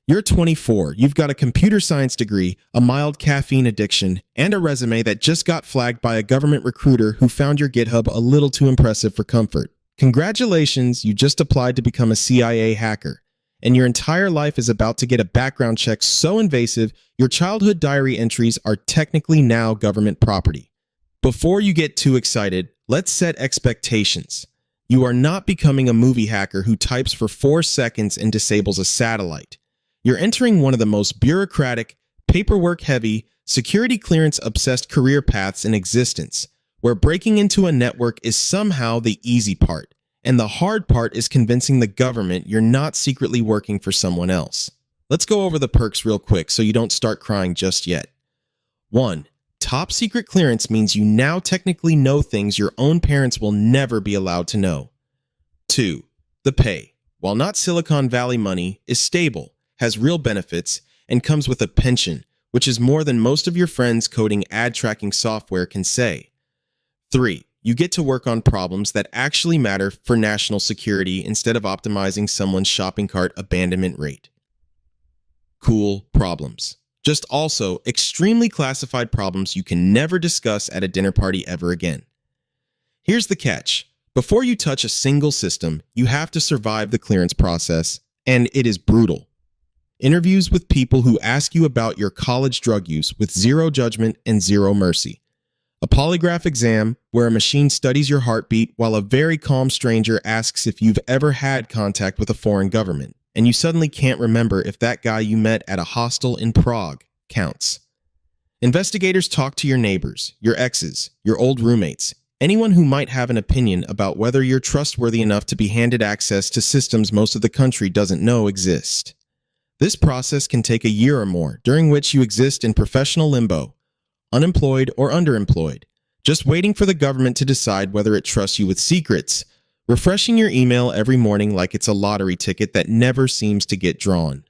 You're 24, you've got a computer science degree, a mild caffeine addiction, and a resume that just got flagged by a government recruiter who found your GitHub a little too impressive for comfort. Congratulations, you just applied to become a CIA hacker, and your entire life is about to get a background check so invasive your childhood diary entries are technically now government property. Before you get too excited, let's set expectations. You are not becoming a movie hacker who types for 4 seconds and disables a satellite. You're entering one of the most bureaucratic, paperwork-heavy, security clearance-obsessed career paths in existence, where breaking into a network is somehow the easy part, and the hard part is convincing the government you're not secretly working for someone else. Let's go over the perks real quick so you don't start crying just yet. 1. Top secret clearance means you now technically know things your own parents will never be allowed to know. 2. The pay, while not Silicon Valley money, is stable, has real benefits, and comes with a pension, which is more than most of your friends coding ad tracking software can say. 3. You get to work on problems that actually matter for national security instead of optimizing someone's shopping cart abandonment rate. Cool problems. Just also extremely classified problems you can never discuss at a dinner party ever again. Here's the catch. Before you touch a single system, you have to survive the clearance process, and it is brutal. Interviews with people who ask you about your college drug use with zero judgment and zero mercy. A polygraph exam where a machine studies your heartbeat while a very calm stranger asks if you've ever had contact with a foreign government, and you suddenly can't remember if that guy you met at a hostel in Prague counts. Investigators talk to your neighbors, your exes, your old roommates, anyone who might have an opinion about whether you're trustworthy enough to be handed access to systems most of the country doesn't know exist. This process can take a year or more, during which you exist in professional limbo, unemployed or underemployed, just waiting for the government to decide whether it trusts you with secrets, refreshing your email every morning like it's a lottery ticket that never seems to get drawn.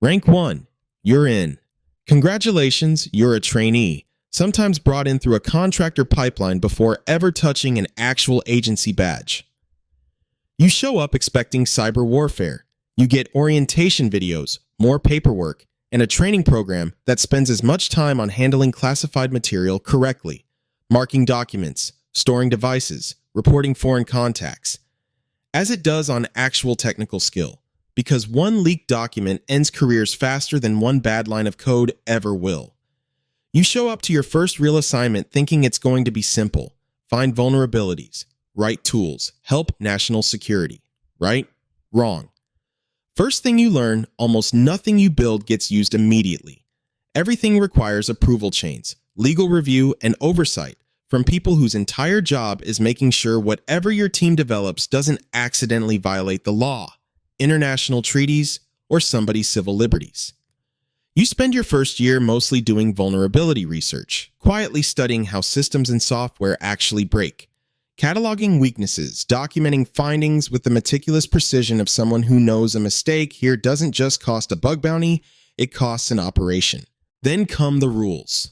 Rank 1. You're in. Congratulations, you're a trainee, sometimes brought in through a contractor pipeline before ever touching an actual agency badge. You show up expecting cyber warfare. You get orientation videos, more paperwork, and a training program that spends as much time on handling classified material correctly, marking documents, storing devices, reporting foreign contacts, as it does on actual technical skill, because one leaked document ends careers faster than one bad line of code ever will. You show up to your first real assignment thinking it's going to be simple: find vulnerabilities, write tools, help national security. Right? Wrong. First thing you learn, almost nothing you build gets used immediately. Everything requires approval chains, legal review, and oversight from people whose entire job is making sure whatever your team develops doesn't accidentally violate the law, international treaties, or somebody's civil liberties. You spend your first year mostly doing vulnerability research, quietly studying how systems and software actually break, cataloging weaknesses, documenting findings with the meticulous precision of someone who knows a mistake here doesn't just cost a bug bounty, it costs an operation. Then come the rules.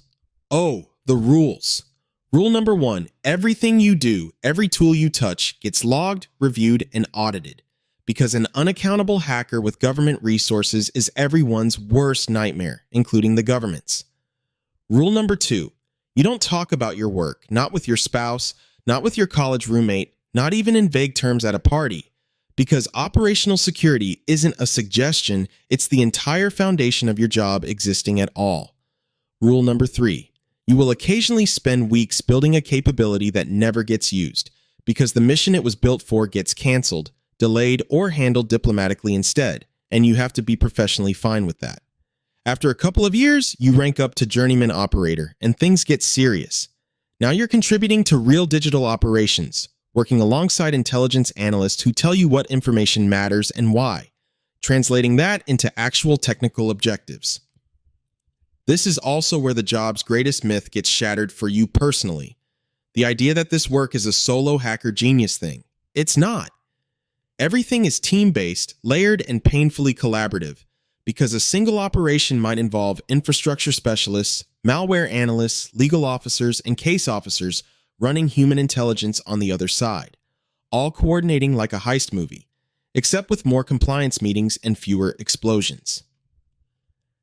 Oh, the rules. Rule number 1, everything you do, every tool you touch, gets logged, reviewed, and audited, because an unaccountable hacker with government resources is everyone's worst nightmare, including the government's. Rule number 2, you don't talk about your work, not with your spouse, not with your college roommate, not even in vague terms at a party, because operational security isn't a suggestion, it's the entire foundation of your job existing at all. Rule number 3, you will occasionally spend weeks building a capability that never gets used, because the mission it was built for gets canceled, delayed, or handled diplomatically instead, and you have to be professionally fine with that. After a couple of years, you rank up to journeyman operator, and things get serious. Now you're contributing to real digital operations, working alongside intelligence analysts who tell you what information matters and why, translating that into actual technical objectives. This is also where the job's greatest myth gets shattered for you personally. The idea that this work is a solo hacker genius thing. It's not. Everything is team-based, layered, and painfully collaborative, because a single operation might involve infrastructure specialists, malware analysts, legal officers, and case officers running human intelligence on the other side, all coordinating like a heist movie. except with more compliance meetings and fewer explosions.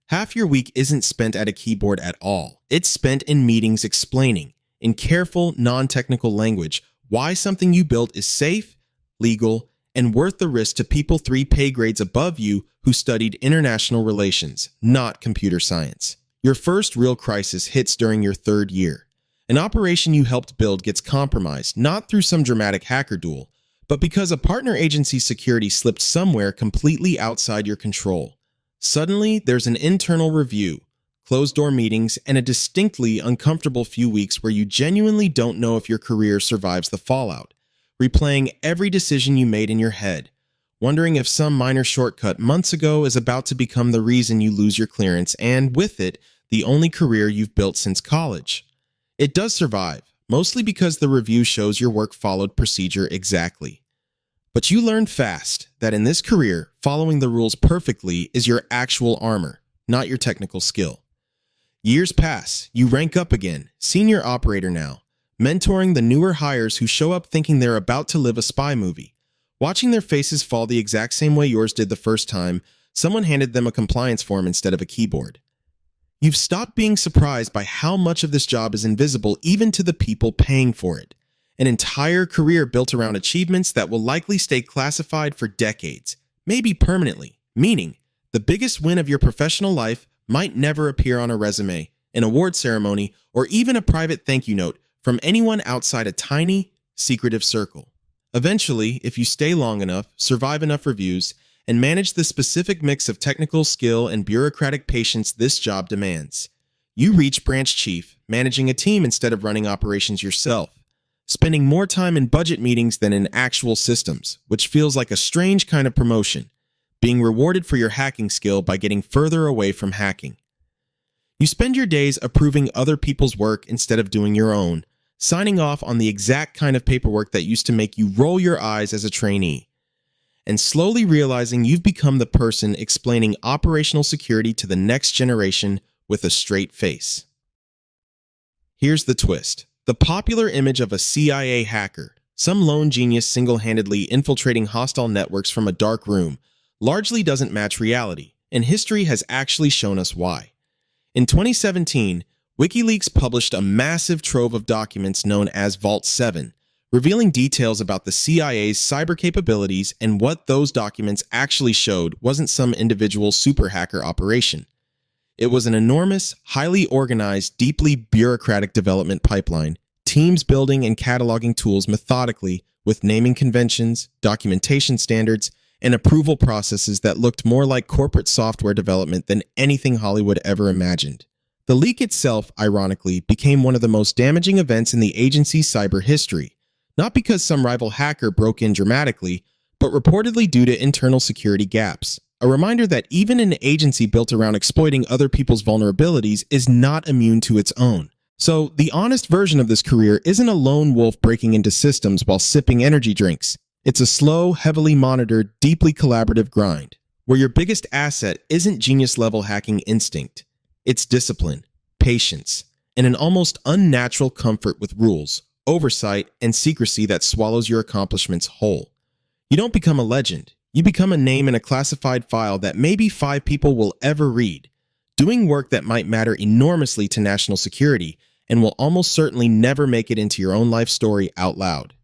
Half your week isn't spent at a keyboard at all. It's spent in meetings explaining, in careful, non-technical language, why something you built is safe, legal, and worth the risk to people 3 pay grades above you who studied international relations, not computer science. Your first real crisis hits during your 3rd year. An operation you helped build gets compromised, not through some dramatic hacker duel, but because a partner agency's security slipped somewhere completely outside your control. Suddenly, there's an internal review, closed-door meetings, and a distinctly uncomfortable few weeks where you genuinely don't know if your career survives the fallout, replaying every decision you made in your head, wondering if some minor shortcut months ago is about to become the reason you lose your clearance and, with it, the only career you've built since college. It does survive, mostly because the review shows your work followed procedure exactly. But you learn fast that in this career, following the rules perfectly is your actual armor, not your technical skill. Years pass, you rank up again, senior operator now, mentoring the newer hires who show up thinking they're about to live a spy movie. Watching their faces fall the exact same way yours did the first time, someone handed them a compliance form instead of a keyboard. You've stopped being surprised by how much of this job is invisible even to the people paying for it. An entire career built around achievements that will likely stay classified for decades, maybe permanently, meaning the biggest win of your professional life might never appear on a resume, an award ceremony, or even a private thank you note from anyone outside a tiny, secretive circle. Eventually, if you stay long enough, survive enough reviews, and manage the specific mix of technical skill and bureaucratic patience this job demands, you reach branch chief, managing a team instead of running operations yourself, spending more time in budget meetings than in actual systems, which feels like a strange kind of promotion, being rewarded for your hacking skill by getting further away from hacking. You spend your days approving other people's work instead of doing your own, signing off on the exact kind of paperwork that used to make you roll your eyes as a trainee, and slowly realizing you've become the person explaining operational security to the next generation with a straight face. Here's the twist. The popular image of a CIA hacker, some lone genius single-handedly infiltrating hostile networks from a dark room, largely doesn't match reality, and history has actually shown us why. In 2017, WikiLeaks published a massive trove of documents known as Vault 7, revealing details about the CIA's cyber capabilities, and what those documents actually showed wasn't some individual super hacker operation. It was an enormous, highly organized, deeply bureaucratic development pipeline, teams building and cataloging tools methodically with naming conventions, documentation standards, and approval processes that looked more like corporate software development than anything Hollywood ever imagined. The leak itself, ironically, became one of the most damaging events in the agency's cyber history, not because some rival hacker broke in dramatically, but reportedly due to internal security gaps. A reminder that even an agency built around exploiting other people's vulnerabilities is not immune to its own. So, the honest version of this career isn't a lone wolf breaking into systems while sipping energy drinks. It's a slow, heavily monitored, deeply collaborative grind, where your biggest asset isn't genius-level hacking instinct. It's discipline, patience, and an almost unnatural comfort with rules, oversight, and secrecy that swallows your accomplishments whole. You don't become a legend. You become a name in a classified file that maybe 5 people will ever read, doing work that might matter enormously to national security and will almost certainly never make it into your own life story out loud.